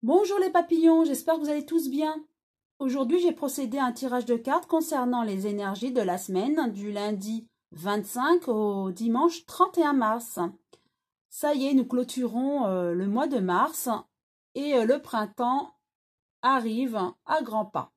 Bonjour les papillons, j'espère que vous allez tous bien. Aujourd'hui, j'ai procédé à un tirage de cartes concernant les énergies de la semaine du lundi 25 au dimanche 31 mars. Ça y est, nous clôturons le mois de mars et le printemps arrive à grands pas.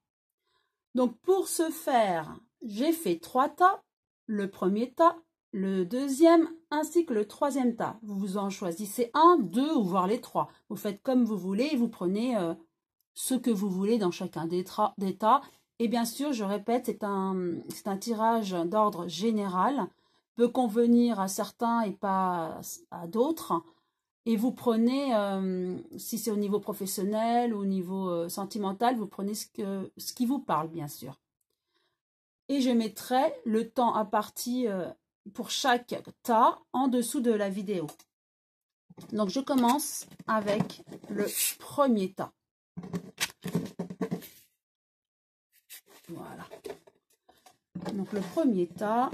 Donc pour ce faire, j'ai fait 3 tas, le premier tas, le deuxième ainsi que le troisième tas. Vous en choisissez un, deux ou voire les trois. Vous faites comme vous voulez et vous prenez ce que vous voulez dans chacun des tas. Et bien sûr, je répète, c'est un tirage d'ordre général, peut convenir à certains et pas à d'autres. Et vous prenez, si c'est au niveau professionnel ou au niveau sentimental, vous prenez ce qui vous parle, bien sûr. Et je mettrai le temps à partir pour chaque tas en dessous de la vidéo. Donc, je commence avec le premier tas. Voilà. Donc, le premier tas,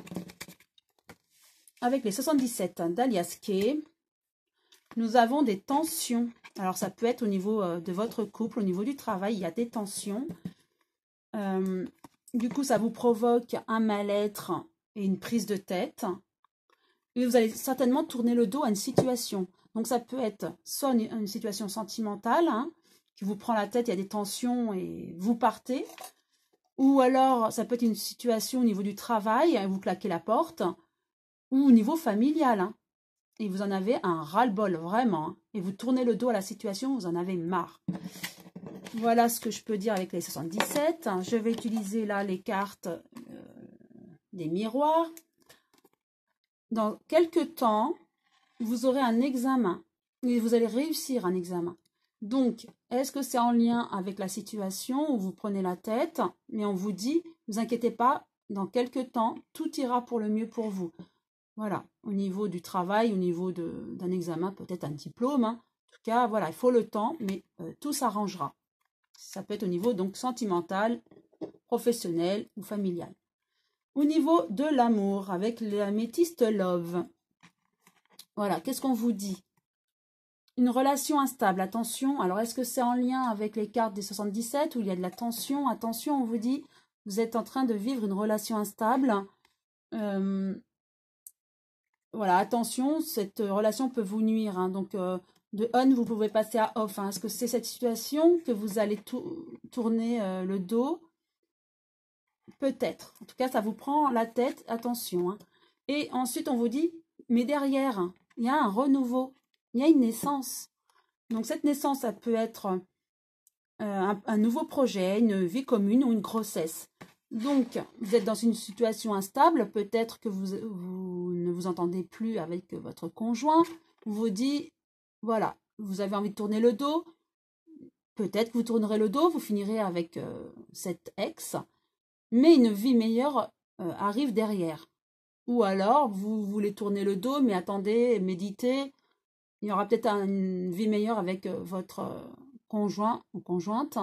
avec les 77 d'Alias Kay, nous avons des tensions. Alors, ça peut être au niveau de votre couple, au niveau du travail, il y a des tensions. Du coup, ça vous provoque un mal-être et une prise de tête. Et vous allez certainement tourner le dos à une situation. Donc, ça peut être soit une situation sentimentale, qui vous prend la tête, il y a des tensions et vous partez. Ou alors, ça peut être une situation au niveau du travail, vous claquez la porte. Ou au niveau familial, et vous en avez un ras-le-bol, vraiment. Et vous tournez le dos à la situation, vous en avez marre. Voilà ce que je peux dire avec les 77. Je vais utiliser là les cartes des miroirs. Dans quelques temps, vous aurez un examen. Et vous allez réussir un examen. Donc, est-ce que c'est en lien avec la situation où vous prenez la tête, mais on vous dit, ne vous inquiétez pas, dans quelques temps, tout ira pour le mieux pour vous. Voilà, au niveau du travail, au niveau d'un examen, peut-être un diplôme. En tout cas, voilà, il faut le temps, mais tout s'arrangera. Ça peut être au niveau donc sentimental, professionnel ou familial. Au niveau de l'amour, avec l'améthyste Love. Voilà, qu'est-ce qu'on vous dit? Une relation instable, attention. Alors, est-ce que c'est en lien avec les cartes des 77 où il y a de la tension? Attention, on vous dit, vous êtes en train de vivre une relation instable. Voilà, attention, cette relation peut vous nuire. Donc, de on, vous pouvez passer à off. Est-ce que c'est cette situation que vous allez tourner le dos? Peut-être. En tout cas, ça vous prend la tête. Attention. Et ensuite, on vous dit, mais derrière, il y a un renouveau. Il y a une naissance. Donc, cette naissance, ça peut être un nouveau projet, une vie commune ou une grossesse. Donc, vous êtes dans une situation instable, peut-être que vous ne vous entendez plus avec votre conjoint. Vous dit, voilà, vous avez envie de tourner le dos. Peut-être que vous tournerez le dos, vous finirez avec cet ex. Mais une vie meilleure arrive derrière. Ou alors, vous voulez tourner le dos, mais attendez, méditez. Il y aura peut-être une vie meilleure avec votre conjoint ou conjointe.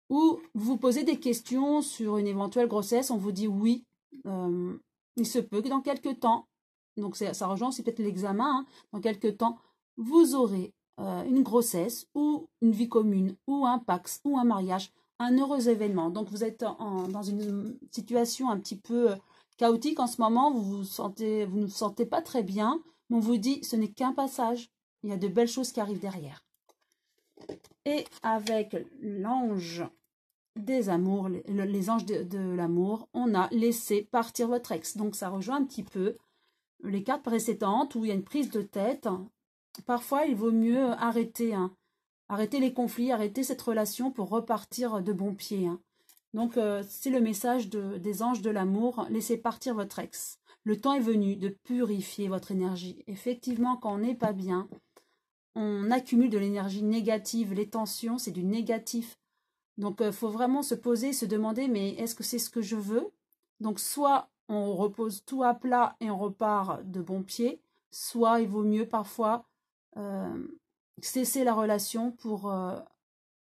Ou vous posez des questions sur une éventuelle grossesse, on vous dit oui, il se peut que dans quelques temps, donc ça rejoint aussi peut-être l'examen, dans quelques temps, vous aurez une grossesse ou une vie commune, ou un pax, ou un mariage, un heureux événement. Donc vous êtes dans une situation un petit peu chaotique en ce moment, vous ne vous sentez pas très bien, mais on vous dit ce n'est qu'un passage, il y a de belles choses qui arrivent derrière. Et avec l'ange des amours, les anges de l'amour, on a laissé partir votre ex. Donc ça rejoint un petit peu les cartes précédentes où il y a une prise de tête. Parfois, il vaut mieux arrêter, arrêter les conflits, arrêter cette relation pour repartir de bon pied. Donc c'est le message des anges de l'amour, laissez partir votre ex. Le temps est venu de purifier votre énergie. Effectivement, quand on n'est pas bien, on accumule de l'énergie négative. Les tensions, c'est du négatif. Donc, il faut vraiment se poser, se demander, mais est-ce que c'est ce que je veux? Donc, soit on repose tout à plat et on repart de bon pied, soit il vaut mieux parfois cesser la relation pour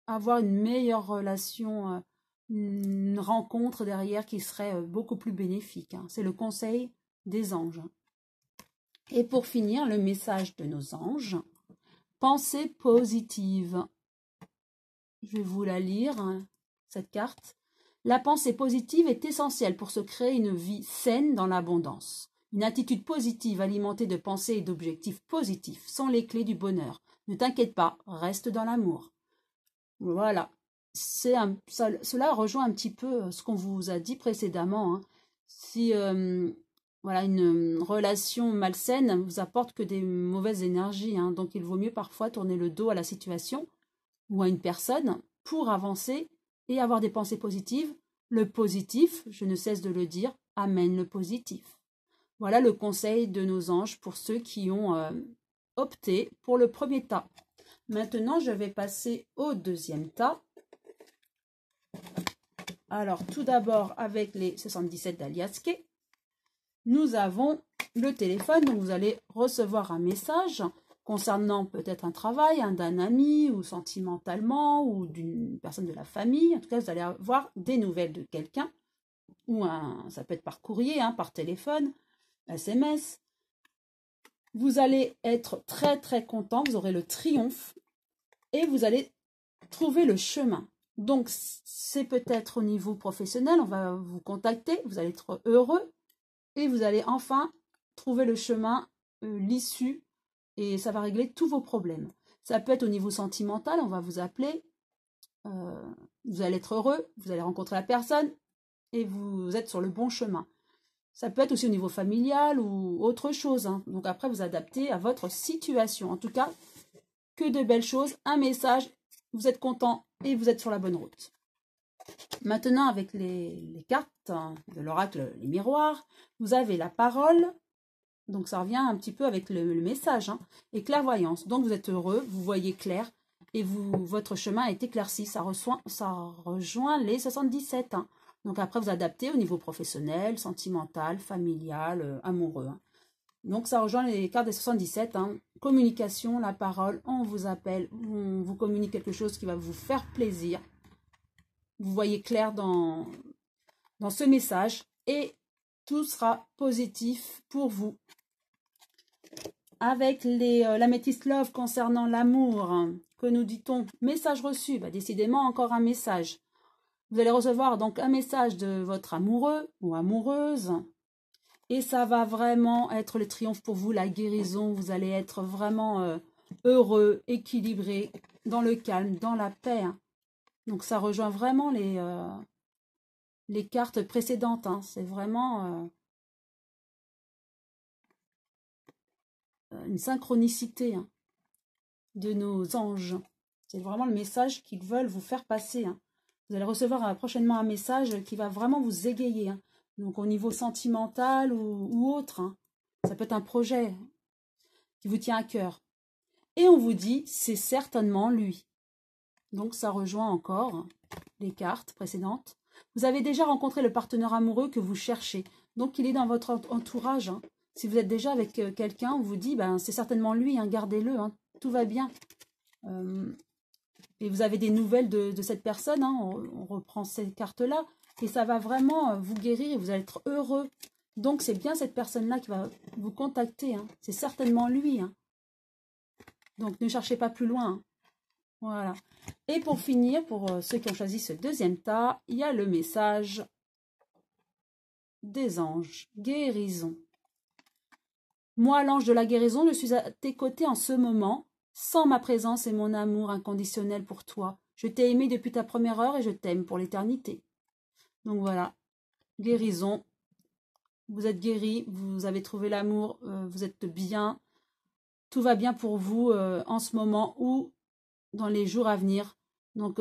avoir une meilleure relation, une rencontre derrière qui serait beaucoup plus bénéfique. C'est le conseil des anges. Et pour finir, le message de nos anges. Pensée positive. Je vais vous la lire, hein, cette carte. La pensée positive est essentielle pour se créer une vie saine dans l'abondance. Une attitude positive alimentée de pensées et d'objectifs positifs sont les clés du bonheur. Ne t'inquiète pas, reste dans l'amour. Voilà. Cela rejoint un petit peu ce qu'on vous a dit précédemment, hein. Si voilà, une relation malsaine vous apporte que des mauvaises énergies, hein, donc il vaut mieux parfois tourner le dos à la situation ou à une personne pour avancer et avoir des pensées positives. Le positif, je ne cesse de le dire, amène le positif. Voilà le conseil de nos anges pour ceux qui ont opté pour le premier tas. Maintenant, je vais passer au deuxième tas. Alors, tout d'abord, avec les 77 d'Aliaske, nous avons le téléphone. Donc, vous allez recevoir un message concernant peut-être un travail, d'un ami, ou sentimentalement, ou d'une personne de la famille. En tout cas, vous allez avoir des nouvelles de quelqu'un, ou ça peut être par courrier, hein, par téléphone, SMS. Vous allez être très, très content. Vous aurez le triomphe et vous allez trouver le chemin. Donc, c'est peut-être au niveau professionnel, on va vous contacter, vous allez être heureux et vous allez enfin trouver le chemin, l'issue, et ça va régler tous vos problèmes. Ça peut être au niveau sentimental, on va vous appeler, vous allez être heureux, vous allez rencontrer la personne et vous êtes sur le bon chemin. Ça peut être aussi au niveau familial ou autre chose, hein. Donc après, vous adaptez à votre situation. En tout cas, que de belles choses, un message, vous êtes content et vous êtes sur la bonne route. Maintenant, avec les cartes de l'oracle, les miroirs, vous avez la parole. Donc ça revient un petit peu avec le message, hein, et clairvoyance. Donc vous êtes heureux, vous voyez clair et votre chemin est éclairci. Ça rejoint les 77. Hein. Donc après, vous adaptez au niveau professionnel, sentimental, familial, amoureux. Hein. Donc ça rejoint les cartes des 77. Hein. Communication, la parole, on vous appelle, on vous communique quelque chose qui va vous faire plaisir. Vous voyez clair dans ce message et tout sera positif pour vous. Avec l'améthyste love concernant l'amour, hein, que nous dit-on? Message reçu, bah, décidément encore un message. Vous allez recevoir donc un message de votre amoureux ou amoureuse. Et ça va vraiment être le triomphe pour vous, la guérison. Vous allez être vraiment heureux, équilibré, dans le calme, dans la paix. Hein. Donc ça rejoint vraiment les cartes précédentes. Hein. C'est vraiment une synchronicité, hein, de nos anges. C'est vraiment le message qu'ils veulent vous faire passer. Hein. Vous allez recevoir prochainement un message qui va vraiment vous égayer. Hein. Donc au niveau sentimental ou autre. Hein. Ça peut être un projet qui vous tient à cœur. Et on vous dit, c'est certainement lui. Donc ça rejoint encore les cartes précédentes. Vous avez déjà rencontré le partenaire amoureux que vous cherchez. Donc il est dans votre entourage. Hein. Si vous êtes déjà avec quelqu'un, on vous dit, ben, c'est certainement lui, hein, gardez-le, hein, tout va bien. Et vous avez des nouvelles de cette personne, hein, on reprend ces cartes-là, et ça va vraiment vous guérir et vous allez être heureux. Donc c'est bien cette personne-là qui va vous contacter, hein. C'est certainement lui. Hein. Donc ne cherchez pas plus loin. Hein. Voilà. Et pour finir, pour ceux qui ont choisi ce deuxième tas, il y a le message des anges. Guérison. Moi, l'ange de la guérison, je suis à tes côtés en ce moment. Sans ma présence et mon amour inconditionnel pour toi. Je t'ai aimé depuis ta première heure et je t'aime pour l'éternité. Donc voilà, guérison. Vous êtes guéri, vous avez trouvé l'amour, vous êtes bien. Tout va bien pour vous en ce moment ou dans les jours à venir. Donc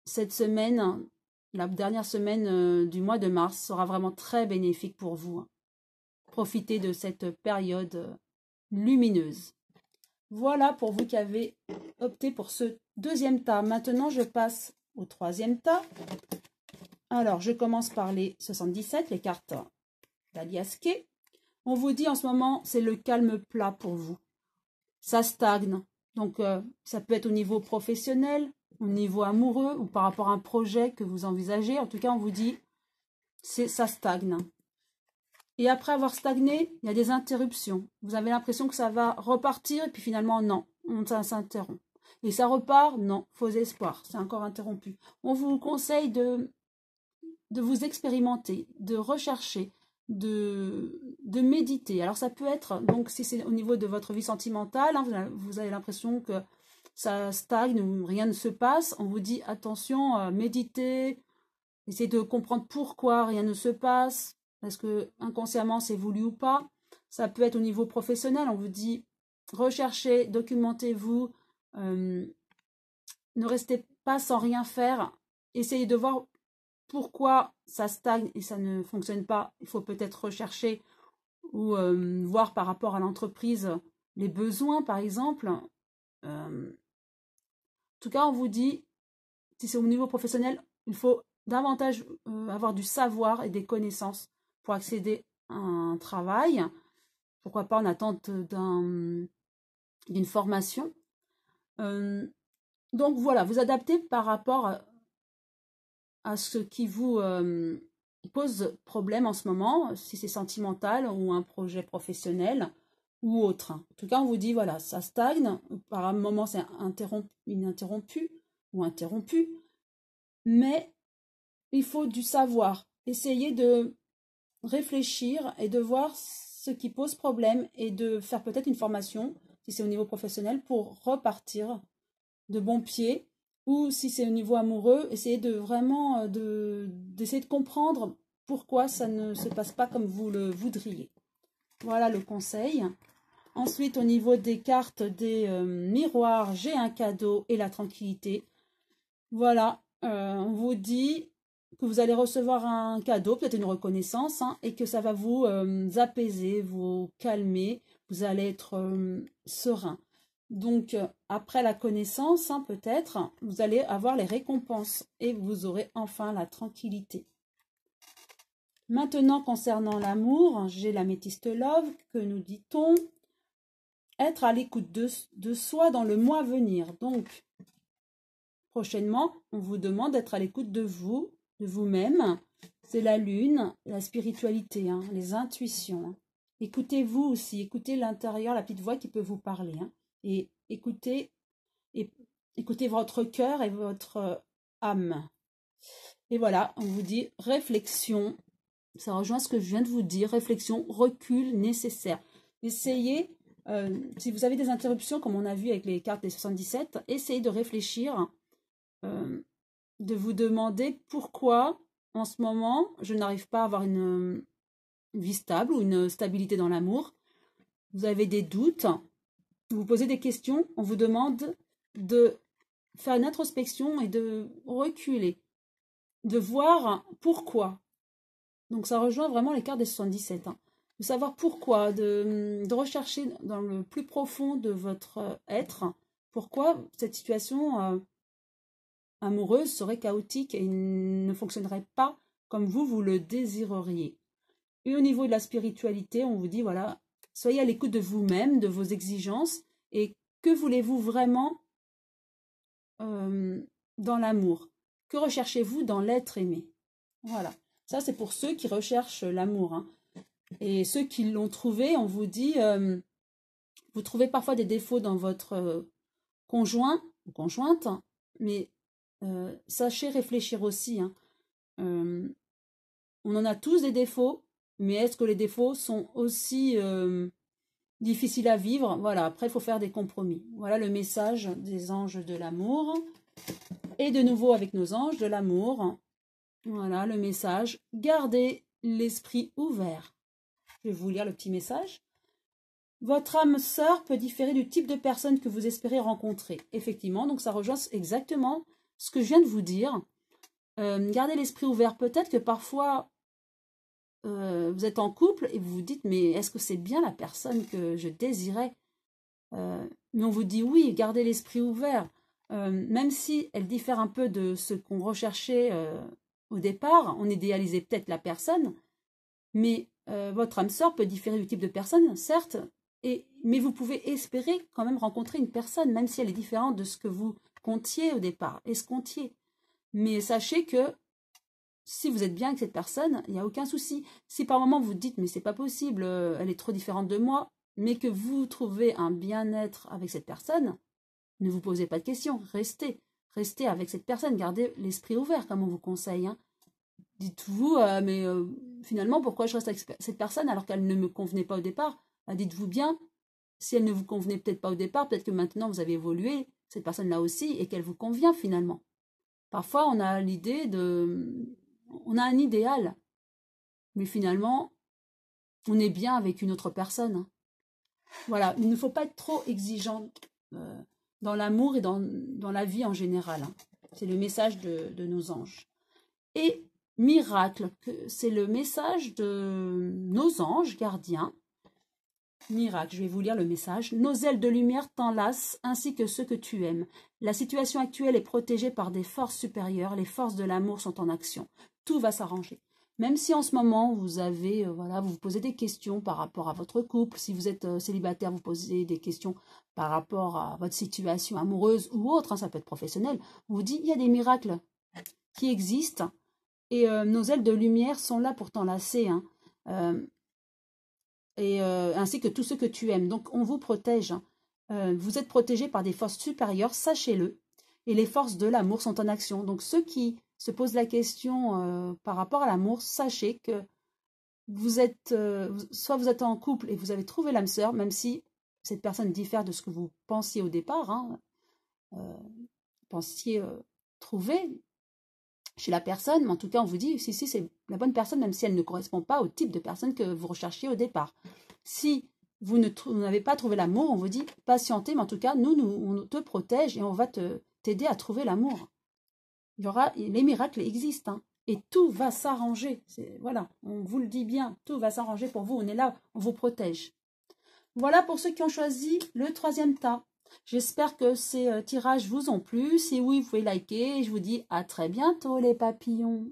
cette semaine, la dernière semaine du mois de mars sera vraiment très bénéfique pour vous. Profitez de cette période lumineuse. Voilà pour vous qui avez opté pour ce deuxième tas. Maintenant, je passe au troisième tas. Alors, je commence par les 77, les cartes d'Aliaske. On vous dit en ce moment, c'est le calme plat pour vous. Ça stagne. Donc, ça peut être au niveau professionnel, au niveau amoureux ou par rapport à un projet que vous envisagez. En tout cas, on vous dit, ça stagne. Et après avoir stagné, il y a des interruptions. Vous avez l'impression que ça va repartir et puis finalement, non. Ça s'interrompt. Et ça repart, non, faux espoir, c'est encore interrompu. On vous conseille de vous expérimenter, de rechercher, de méditer. Alors ça peut être, donc si c'est au niveau de votre vie sentimentale, hein, vous avez l'impression que ça stagne ou rien ne se passe, on vous dit attention, méditez, essayez de comprendre pourquoi rien ne se passe, est-ce que inconsciemment c'est voulu ou pas. Ça peut être au niveau professionnel, on vous dit recherchez, documentez-vous, ne restez pas sans rien faire, essayez de voir pourquoi ça stagne et ça ne fonctionne pas. Il faut peut-être rechercher ou voir par rapport à l'entreprise les besoins, par exemple. En tout cas, on vous dit, si c'est au niveau professionnel, il faut davantage avoir du savoir et des connaissances pour accéder à un travail. Pourquoi pas en attente d'une formation. Donc voilà, vous adaptez par rapport à ce qui vous pose problème en ce moment, si c'est sentimental ou un projet professionnel ou autre. En tout cas, on vous dit, voilà, ça stagne, par un moment c'est ininterrompu ou interrompu, mais il faut du savoir. Essayez de réfléchir et de voir ce qui pose problème et de faire peut-être une formation, si c'est au niveau professionnel, pour repartir de bon pied. Ou si c'est au niveau amoureux, essayez de vraiment d'essayer de comprendre pourquoi ça ne se passe pas comme vous le voudriez. Voilà le conseil. Ensuite, au niveau des cartes des miroirs, j'ai un cadeau et la tranquillité. Voilà, on vous dit que vous allez recevoir un cadeau, peut-être une reconnaissance, hein, et que ça va vous apaiser, vous calmer, vous allez être serein. Donc, après la connaissance, hein, peut-être, vous allez avoir les récompenses et vous aurez enfin la tranquillité. Maintenant, concernant l'amour, j'ai l'améthyste love, que nous dit-on? Être à l'écoute de soi dans le mois à venir. Donc, prochainement, on vous demande d'être à l'écoute de vous, de vous-même. C'est la lune, la spiritualité, hein, les intuitions. Hein. Écoutez-vous aussi, écoutez l'intérieur, la petite voix qui peut vous parler. Hein. Et écoutez votre cœur et votre âme. Et voilà, on vous dit réflexion. Ça rejoint ce que je viens de vous dire. Réflexion, recul nécessaire. Essayez, si vous avez des interruptions, comme on a vu avec les cartes des 77, essayez de réfléchir, de vous demander pourquoi, en ce moment, je n'arrive pas à avoir une vie stable ou une stabilité dans l'amour. Vous avez des doutes. Vous posez des questions, on vous demande de faire une introspection et de reculer, de voir pourquoi. Donc ça rejoint vraiment les cartes des 77. Hein. De savoir pourquoi, de rechercher dans le plus profond de votre être, pourquoi cette situation amoureuse serait chaotique et ne fonctionnerait pas comme vous le désireriez. Et au niveau de la spiritualité, on vous dit, voilà, soyez à l'écoute de vous-même, de vos exigences, et que voulez-vous vraiment dans l'amour? Que recherchez-vous dans l'être aimé? Voilà, ça c'est pour ceux qui recherchent l'amour. Hein. Et ceux qui l'ont trouvé, on vous dit, vous trouvez parfois des défauts dans votre conjoint ou conjointe, mais sachez réfléchir aussi. Hein. On en a tous des défauts, mais est-ce que les défauts sont aussi difficiles à vivre? Voilà, après il faut faire des compromis. Voilà le message des anges de l'amour. Et de nouveau avec nos anges de l'amour. Voilà le message. Gardez l'esprit ouvert. Je vais vous lire le petit message. Votre âme sœur peut différer du type de personne que vous espérez rencontrer. Effectivement, donc ça rejoint exactement ce que je viens de vous dire. Gardez l'esprit ouvert. Peut-être que parfois, vous êtes en couple et vous vous dites, mais est-ce que c'est bien la personne que je désirais? Mais on vous dit oui, gardez l'esprit ouvert. Même si elle diffère un peu de ce qu'on recherchait au départ, on idéalisait peut-être la personne, mais votre âme sœur peut différer du type de personne, certes, mais vous pouvez espérer quand même rencontrer une personne, même si elle est différente de ce que vous comptiez au départ, escomptiez. Mais sachez que si vous êtes bien avec cette personne, il n'y a aucun souci. Si par moment vous dites, mais c'est pas possible, elle est trop différente de moi, mais que vous trouvez un bien-être avec cette personne, ne vous posez pas de questions, restez. Restez avec cette personne, gardez l'esprit ouvert, comme on vous conseille. Hein. Dites-vous, finalement, pourquoi je reste avec cette personne alors qu'elle ne me convenait pas au départ? Dites-vous bien, si elle ne vous convenait peut-être pas au départ, peut-être que maintenant vous avez évolué, cette personne-là aussi, et qu'elle vous convient finalement. Parfois, on a l'idée de... On a un idéal, mais finalement, on est bien avec une autre personne. Hein. Voilà, il ne faut pas être trop exigeant dans l'amour et dans la vie en général. Hein. C'est le message de nos anges. Et miracle, c'est le message de nos anges gardiens. Miracle, je vais vous lire le message. Nos ailes de lumière t'enlacent ainsi que ceux que tu aimes. La situation actuelle est protégée par des forces supérieures. Les forces de l'amour sont en action. Tout va s'arranger. Même si en ce moment, vous avez, vous vous posez des questions par rapport à votre couple. Si vous êtes célibataire, vous posez des questions par rapport à votre situation amoureuse ou autre. Hein, ça peut être professionnel. On vous dit, il y a des miracles qui existent. Et nos ailes de lumière sont là pour t'enlacer. Hein. Ainsi que tous ceux que tu aimes. Donc, on vous protège. Hein. Vous êtes protégés par des forces supérieures, sachez-le. Et les forces de l'amour sont en action. Donc, ceux qui se posent la question par rapport à l'amour, sachez que vous êtes, soit vous êtes en couple et vous avez trouvé l'âme sœur, même si cette personne diffère de ce que vous pensiez au départ, hein, pensiez trouver chez la personne, mais en tout cas, on vous dit, si, c'est la bonne personne, même si elle ne correspond pas au type de personne que vous recherchiez au départ. Si vous n'avez pas trouvé l'amour, on vous dit, patientez, mais en tout cas, on te protège et on va t'aider à trouver l'amour. Les miracles existent, hein, et tout va s'arranger. Voilà, on vous le dit bien, tout va s'arranger pour vous, on est là, on vous protège. Voilà pour ceux qui ont choisi le 3e tas. J'espère que ces tirages vous ont plu. Si oui, vous pouvez liker. Et je vous dis à très bientôt les papillons.